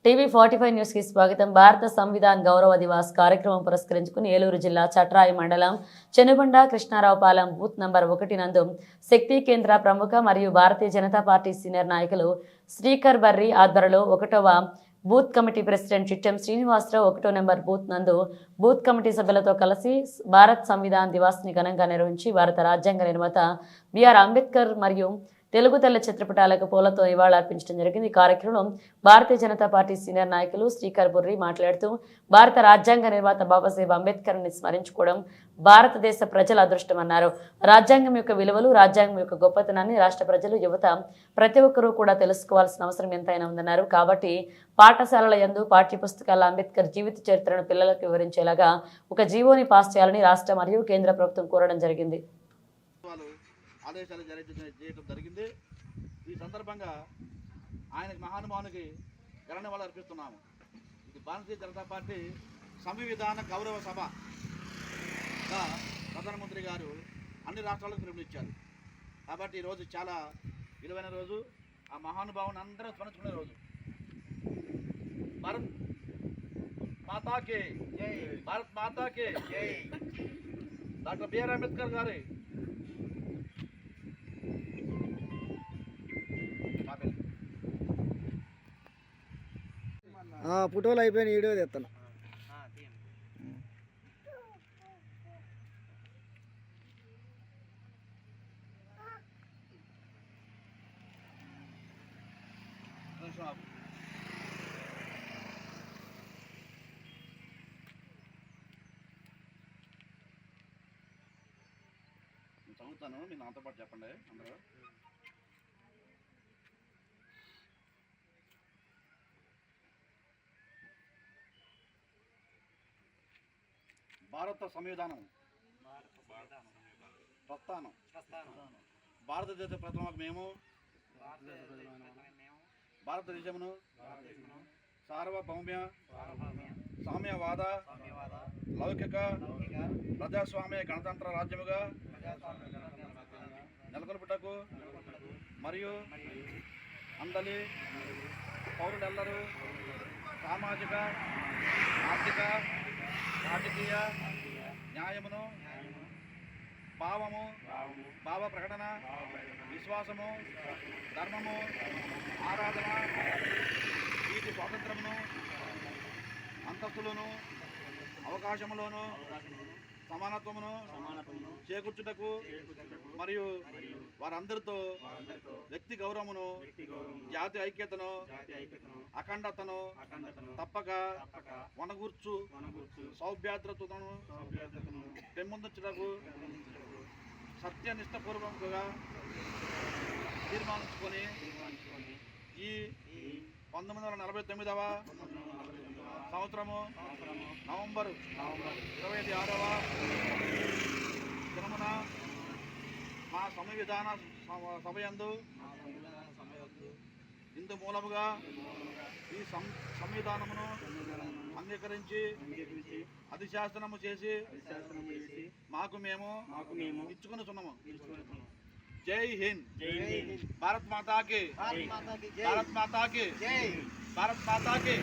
టీవీ45 news కి స్వాగతం. భారత సంవిధాన్ గౌరవ దివాస్ కార్యక్రమం పురస్కరించుకుని ఏలూరు జిల్లా చట్రాయి మండలం చెనుబండ కృష్ణారావుపాలెం బూత్ నంబర్ 1 నందు శక్తి కేంద్ర ప్రముఖ మరియు భారతీయ జనతా పార్టీ సీనియర్ నాయకులు శ్రీకర్ బర్రి ఆధ్వర్యంలో 1వ booth committee president Chittem Srinivasarao 1వ నెంబర్ బూత్ నందు బూత్ కమిటీ సభ్యులతో కలిసి భారత్ సంవిధాన్ దివాస్ ని ఘనంగా నిర్వహించి భారత రాజ్యాంగ నిర్మాత బిఆర్ అంబేద్కర్ మరియు తెలుగు తల్లి చిత్రపటాలకు పూలతో నివాళులర్పించడం జరిగింది. ఈ కార్యక్రమంలో భారతీయ జనతా పార్టీ సీనియర్ నాయకులు శ్రీకర్ బుర్రి మాట్లాడుతూ భారత రాజ్యాంగ నిర్మాత బాబాసాహెబ్ అంబేద్కర్ని స్మరించుకోవడం భారతదేశ ప్రజల అదృష్టమన్నారు. రాజ్యాంగం యొక్క విలువలు, రాజ్యాంగం యొక్క గొప్పతనాన్ని రాష్ట్ర ప్రజలు, యువత ప్రతి ఒక్కరూ కూడా తెలుసుకోవాల్సిన అవసరం ఎంతైనా ఉందన్నారు. కాబట్టి పాఠశాలల యందు పాఠ్యపుస్తకాల అంబేద్కర్ జీవిత చరిత్రను పిల్లలకు వివరించేలాగా ఒక జీవోని పాస్ చేయాలని రాష్ట్ర మరియు కేంద్ర ప్రభుత్వం కోరడం జరిగింది. ఆదేశాలు చేయడం జరిగింది. ఈ సందర్భంగా ఆయనకి మహానుభావునికి ఘననివాళులు అర్పిస్తున్నాము. ఇది భారతీయ జనతా పార్టీ సంవిధాన గౌరవ సభగా ప్రధానమంత్రి గారు అన్ని రాష్ట్రాలకు పిలుపునిచ్చారు. కాబట్టి ఈరోజు చాలా విలువైన రోజు. ఆ మహానుభావుని అందరూ స్మరించుకునే రోజు. భారత్ మాతాకి జై, భారత్ మాతాకి జై. డాక్టర్ బిఆర్ అంబేద్కర్ గారి ఫోటోలు అయిపోయిన వీడియో తెస్తాను. చదువుతాను, మీరు నాతో పాటు చెప్పండి అందరూ. భారత సంవిధానం ప్రస్థానం భారతదేశ ప్రథమకు మేము భారతదేశమును సార్వభౌమ్య సామ్యవాద లౌకిక ప్రజాస్వామ్య గణతంత్ర రాజ్యముగా నెలకొల్పుటకు మరియు అందలి పౌరులెల్లరూ సామాజిక, ఆర్థిక, రాజకీయ న్యాయమును, భావము, భావ ప్రకటన, విశ్వాసము, ధర్మము, ఆరాధన, వీటి స్వాతంత్రమును, అంతస్తులను, అవకాశములను, సమానత్వమును చేకూర్చుటకు మరియు వారందరితో వ్యక్తి గౌరవమును, జాతి ఐక్యతను, అఖండతను తప్పక వనగూర్చు సౌభ్యాద్రతను పెంపొందించుటకు సత్యనిష్టపూర్వకంగా తీర్మానించుకొని ఈ 1949వ సంవత్సరము నవంబర్ 26వ దినమున మా సంవిధాన సభయందు ఇందు మూలముగా ఈ సంవిధానమును అంగీకరించి అధిశాసనము చేసి మాకు మేము ఇచ్చుకొనుచున్నాము. జై హింద్. భారత్ మాతాకి, భారత్ మాతాకి, భారత్ మాతాకి.